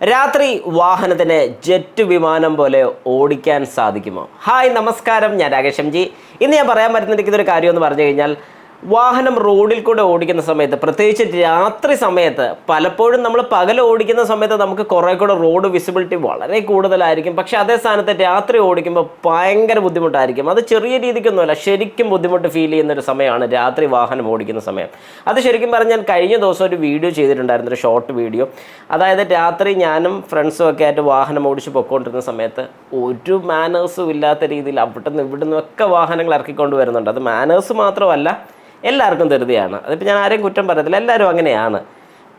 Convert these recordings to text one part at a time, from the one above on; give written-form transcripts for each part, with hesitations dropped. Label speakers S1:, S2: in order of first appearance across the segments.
S1: രാത്രി വാഹനത്തിന് ജെറ്റ് വിമാനം പോലെ ഓടിക്കാൻ സാധിക്കുമോ? ഹായ് നമസ്കാരം, ഞാൻ രാകേഷ് എം ജി. ഇന്ന് ഞാൻ പറയാൻ പറ്റുന്നിരിക്കുന്ന ഒരു കാര്യം എന്ന് പറഞ്ഞു കഴിഞ്ഞാൽ, വാഹനം റോഡിൽ കൂടെ ഓടിക്കുന്ന സമയത്ത്, പ്രത്യേകിച്ച് രാത്രി സമയത്ത്, പലപ്പോഴും നമ്മൾ പകൽ ഓടിക്കുന്ന സമയത്ത് നമുക്ക് കുറേ കൂടെ റോഡ് വിസിബിലിറ്റി വളരെ കൂടുതലായിരിക്കും. പക്ഷേ അതേ സ്ഥാനത്ത് രാത്രി ഓടിക്കുമ്പോൾ ഭയങ്കര ബുദ്ധിമുട്ടായിരിക്കും. അത് ചെറിയ രീതിക്കൊന്നുമല്ല, ശരിക്കും ബുദ്ധിമുട്ട് ഫീൽ ചെയ്യുന്നൊരു സമയമാണ് രാത്രി വാഹനം ഓടിക്കുന്ന സമയം. അത് ശരിക്കും പറഞ്ഞാൽ കഴിഞ്ഞ ദിവസം ഒരു വീഡിയോ ചെയ്തിട്ടുണ്ടായിരുന്നു, ഒരു ഷോർട്ട് വീഡിയോ. അതായത് രാത്രി ഞാനും ഫ്രണ്ട്സും ഒക്കെ ആയിട്ട് വാഹനം ഓടിച്ച് പൊയ്ക്കൊണ്ടിരുന്ന സമയത്ത് ഒരു മാനേഴ്സും ഇല്ലാത്ത രീതിയിൽ അവിടുന്ന് ഇവിടുന്ന് ഒക്കെ വാഹനങ്ങൾ ഇറക്കിക്കൊണ്ട് വരുന്നുണ്ട്. അത് മാനേഴ്സ് മാത്രമല്ല, എല്ലാവർക്കും ധൃതിയാണ്. അതിപ്പോൾ ഞാൻ ആരെയും കുറ്റം പറയത്തില്ല, എല്ലാവരും അങ്ങനെയാണ്.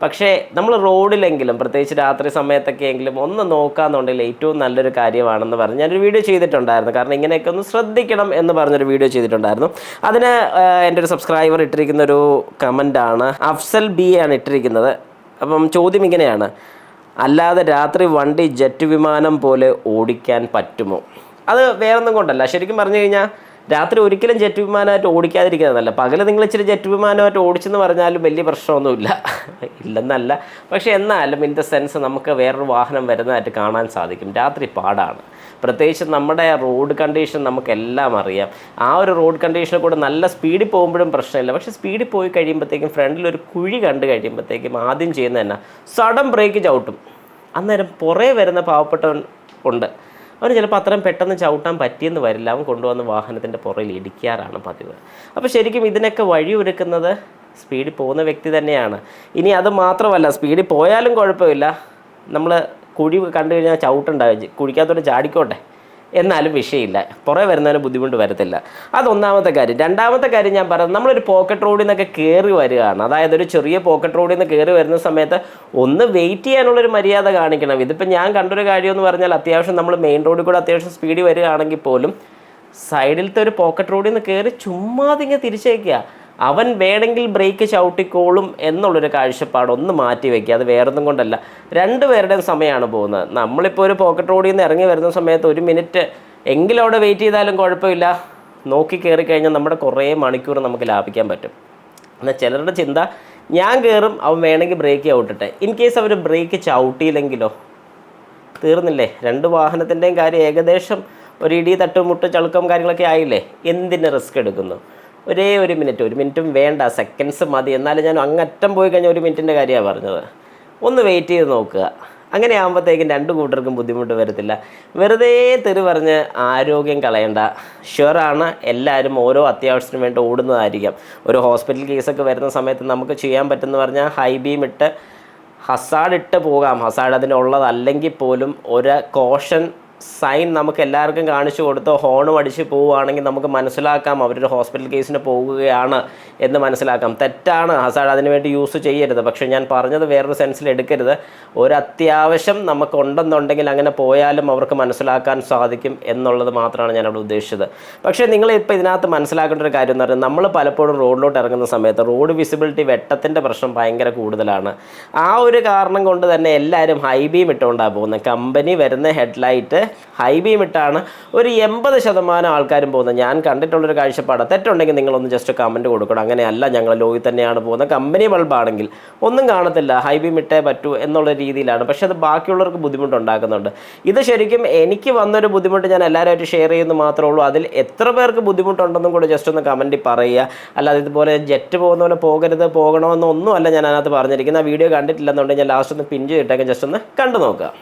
S1: പക്ഷേ നമ്മൾ റോഡിലെങ്കിലും, പ്രത്യേകിച്ച് രാത്രി സമയത്തൊക്കെ എങ്കിലും ഒന്ന് നോക്കാമെന്നുണ്ടെങ്കിൽ ഏറ്റവും നല്ലൊരു കാര്യമാണെന്ന് പറഞ്ഞ് ഞാനൊരു വീഡിയോ ചെയ്തിട്ടുണ്ടായിരുന്നു. കാരണം ഇങ്ങനെയൊക്കെ ഒന്ന് ശ്രദ്ധിക്കണം എന്ന് പറഞ്ഞൊരു വീഡിയോ ചെയ്തിട്ടുണ്ടായിരുന്നു. അതിന് എൻ്റെ ഒരു സബ്സ്ക്രൈബർ ഇട്ടിരിക്കുന്നൊരു കമൻറ്റാണ്, അഫ്സൽ ബി ആണ് ഇട്ടിരിക്കുന്നത്. അപ്പം ചോദ്യം ഇങ്ങനെയാണ്: അല്ലാതെ രാത്രി വണ്ടി ജെറ്റ് വിമാനം പോലെ ഓടിക്കാൻ പറ്റുമോ? അത് വേറൊന്നും കൊണ്ടല്ല, ശരിക്കും പറഞ്ഞു കഴിഞ്ഞാൽ രാത്രി ഒരിക്കലും ജെറ്റ് വിമാനമായിട്ട് ഓടിക്കാതിരിക്കുന്നതല്ല. പകൽ നിങ്ങൾ ഇച്ചിരി ജെറ്റ് വിമാനമായിട്ട് ഓടിച്ചെന്ന് പറഞ്ഞാലും വലിയ പ്രശ്നമൊന്നുമില്ല, ഇല്ലെന്നല്ല. പക്ഷേ എന്നാലും ഇൻ ദ സെൻസ് നമുക്ക് വേറൊരു വാഹനം വരുന്നതായിട്ട് കാണാൻ സാധിക്കും. രാത്രി പാടാണ്, പ്രത്യേകിച്ച് നമ്മുടെ റോഡ് കണ്ടീഷൻ നമുക്കെല്ലാം അറിയാം. ആ ഒരു റോഡ് കണ്ടീഷനിൽ കൂടെ നല്ല സ്പീഡിൽ പോകുമ്പോഴും പ്രശ്നമില്ല. പക്ഷേ സ്പീഡിൽ പോയി കഴിയുമ്പോഴത്തേക്കും ഫ്രണ്ടിലൊരു കുഴി കണ്ട് കഴിയുമ്പോഴത്തേക്കും ആദ്യം ചെയ്യുന്നത് തന്നെ സഡൻ ബ്രേക്ക് ചവിട്ടും. അന്നേരം പുറകെ വരുന്ന പാവപ്പെട്ടവൻ ഉണ്ട്, അവന് ചിലപ്പോൾ അത്രയും പെട്ടെന്ന് ചവിട്ടാൻ പറ്റിയെന്ന് വരില്ല. അവൻ കൊണ്ടുവന്ന് വാഹനത്തിൻ്റെ പുറകിൽ ഇടിക്കാറാണ് പതിവ്. അപ്പോൾ ശരിക്കും ഇതിനൊക്കെ വഴിയൊരുക്കുന്നത് സ്പീഡിൽ പോകുന്ന വ്യക്തി തന്നെയാണ്. ഇനി അത് മാത്രമല്ല, സ്പീഡിൽ പോയാലും കുഴപ്പമില്ല, നമ്മൾ കുഴി കണ്ടു കഴിഞ്ഞാൽ ചവിട്ടുണ്ടാവും, കുഴിക്കകത്തോട്ട് ചാടിക്കോട്ടെ, എന്നാലും വിഷയമില്ല, പുറകെ വരുന്നതിന് ബുദ്ധിമുട്ട് വരത്തില്ല. അതൊന്നാമത്തെ കാര്യം. രണ്ടാമത്തെ കാര്യം ഞാൻ പറയുന്നത്, നമ്മളൊരു പോക്കറ്റ് റോഡിൽ നിന്നൊക്കെ കയറി വരികയാണ്. അതായത് ഒരു ചെറിയ പോക്കറ്റ് റോഡിൽ നിന്ന് കയറി വരുന്ന സമയത്ത് ഒന്ന് വെയിറ്റ് ചെയ്യാനുള്ളൊരു മര്യാദ കാണിക്കണം. ഇതിപ്പോൾ ഞാൻ കണ്ടൊരു കാര്യം എന്ന് പറഞ്ഞാൽ, അത്യാവശ്യം നമ്മൾ മെയിൻ റോഡിൽ കൂടെ അത്യാവശ്യം സ്പീഡിൽ വരികയാണെങ്കിൽ പോലും സൈഡിലത്തെ ഒരു പോക്കറ്റ് റോഡിൽ നിന്ന് കയറി ചുമ്മാതിങ്ങനെ തിരിച്ചേക്കുക. അവൻ വേണമെങ്കിൽ ബ്രേക്ക് ചവിട്ടിക്കോളും എന്നുള്ളൊരു കാഴ്ചപ്പാട് ഒന്ന് മാറ്റി വയ്ക്കുക. അത് വേറൊന്നും കൊണ്ടല്ല, രണ്ടുപേരുടെയും സമയമാണ് പോകുന്നത്. നമ്മളിപ്പോൾ ഒരു പോക്കറ്റ് റോഡിൽ നിന്ന് ഇറങ്ങി വരുന്ന സമയത്ത് ഒരു മിനിറ്റ് എങ്കിലും അവിടെ വെയിറ്റ് ചെയ്താലും കുഴപ്പമില്ല, നോക്കി കയറി കഴിഞ്ഞാൽ നമ്മുടെ കുറേ മണിക്കൂർ നമുക്ക് ലാഭിക്കാൻ പറ്റും. എന്നാൽ ചിലരുടെ ചിന്ത, ഞാൻ കയറും, അവൻ വേണമെങ്കിൽ ബ്രേക്ക് ചവിട്ടട്ടെ. ഇൻ കേസ് അവർ ബ്രേക്ക് ചവിട്ടിയില്ലെങ്കിലോ, തീർന്നില്ലേ? രണ്ട് വാഹനത്തിൻ്റെയും കാര്യം ഏകദേശം ഒരു ഇടി തട്ടുമുട്ട് ചളുക്കം കാര്യങ്ങളൊക്കെ ആയില്ലേ? എന്തിന് റിസ്ക് എടുക്കുന്നു? ഒരേ ഒരു മിനിറ്റും വേണ്ട, സെക്കൻഡ്സ് മതി. എന്നാലും ഞാൻ അങ്ങറ്റം പോയി കഴിഞ്ഞാൽ ഒരു മിനിറ്റിൻ്റെ കാര്യമാണ് പറഞ്ഞത്. ഒന്ന് വെയിറ്റ് ചെയ്ത് നോക്കുക. അങ്ങനെ ആകുമ്പോഴത്തേക്കും രണ്ട് കൂട്ടർക്കും ബുദ്ധിമുട്ട് വരത്തില്ല. വെറുതെ തെറി പറഞ്ഞ് ആരോഗ്യം കളയണ്ട. ഷുവറാണ്, എല്ലാവരും ഓരോ അത്യാവശ്യത്തിന് വേണ്ടി ഓടുന്നതായിരിക്കാം. ഒരു ഹോസ്പിറ്റൽ കേസൊക്കെ വരുന്ന സമയത്ത് നമുക്ക് ചെയ്യാൻ പറ്റുമെന്ന് പറഞ്ഞാൽ ഹൈ ബീം ഇട്ട് ഹസാർഡ് ഇട്ട് പോകാം. ഹസാർഡ് അതിനുള്ളതല്ലെങ്കിൽ പോലും ഒരു കോഷൻ സൈൻ നമുക്ക് എല്ലാവർക്കും കാണിച്ചു കൊടുത്തോ ഹോണും അടിച്ച് പോവുകയാണെങ്കിൽ നമുക്ക് മനസ്സിലാക്കാം അവരൊരു ഹോസ്പിറ്റൽ കേസിന് പോകുകയാണ് എന്ന് മനസ്സിലാക്കാം. തെറ്റാണ്, ഹസാർഡ് അതിനുവേണ്ടി യൂസ് ചെയ്യരുത്. പക്ഷേ ഞാൻ പറഞ്ഞത് വേറൊരു സെൻസിൽ എടുക്കരുത്. ഒരത്യാവശ്യം നമുക്കുണ്ടെന്നുണ്ടെങ്കിൽ അങ്ങനെ പോയാലും അവർക്ക് മനസ്സിലാക്കാൻ സാധിക്കും എന്നുള്ളത് മാത്രമാണ് ഞാൻ അവിടെ ഉദ്ദേശിച്ചത്. പക്ഷേ നിങ്ങളിപ്പോൾ ഇതിനകത്ത് മനസ്സിലാക്കേണ്ട ഒരു കാര്യം എന്ന് പറഞ്ഞാൽ, നമ്മൾ പലപ്പോഴും റോഡിലോട്ട് ഇറങ്ങുന്ന സമയത്ത് റോഡ് വിസിബിലിറ്റി വെട്ടത്തിൻ്റെ പ്രശ്നം ഭയങ്കര കൂടുതലാണ്. ആ ഒരു കാരണം കൊണ്ട് തന്നെ എല്ലാവരും ഹൈ ബീം ഇട്ടുകൊണ്ടാണ് പോകുന്നത്. കമ്പനി വരുന്ന ഹെഡ്ലൈറ്റ് ഹൈ ബീം ഇട്ടാണ് ഒരു 80% ആൾക്കാരും പോകുന്നത്. ഞാൻ കണ്ടിട്ടുള്ളൊരു കാഴ്ചപ്പാട്. തെറ്റുണ്ടെങ്കിൽ നിങ്ങളൊന്ന് ജസ്റ്റ് കമൻറ്റ് കൊടുക്കണം. അങ്ങനെയല്ല, ഞങ്ങൾ ലോയിൽ തന്നെയാണ് പോകുന്നത്, കമ്പനി ബൾബാണെങ്കിൽ ഒന്നും കാണത്തില്ല, ഹൈ ബീം ഇട്ടേ പറ്റൂ എന്നുള്ള രീതിയിലാണ്. പക്ഷേ അത് ബാക്കിയുള്ളവർക്ക് ബുദ്ധിമുട്ടുണ്ടാക്കുന്നുണ്ട്. ഇത് ശരിക്കും എനിക്ക് വന്നൊരു ബുദ്ധിമുട്ട് ഞാൻ എല്ലാവരുമായിട്ട് ഷെയർ ചെയ്യുന്നു മാത്രമേ ഉള്ളൂ. അതിൽ എത്ര പേർക്ക് ബുദ്ധിമുട്ടുണ്ടെന്നും കൂടെ ജസ്റ്റ് ഒന്ന് കമൻറ്റിൽ പറയുക. അല്ലാതെ ഇതുപോലെ ജെറ്റ് പോകുന്ന പോലെ പോകരുത്, പോകണമെന്നൊന്നും അല്ല ഞാൻ അതിനകത്ത് പറഞ്ഞിരിക്കുന്നത്. ആ വീഡിയോ കണ്ടിട്ടില്ലെന്നുണ്ടെങ്കിൽ ലാസ്റ്റ് ഒന്ന് പിൻ ചെയ്തിട്ടേക്ക് ജസ്റ്റ് ഒന്ന് കണ്ടു നോക്കുക.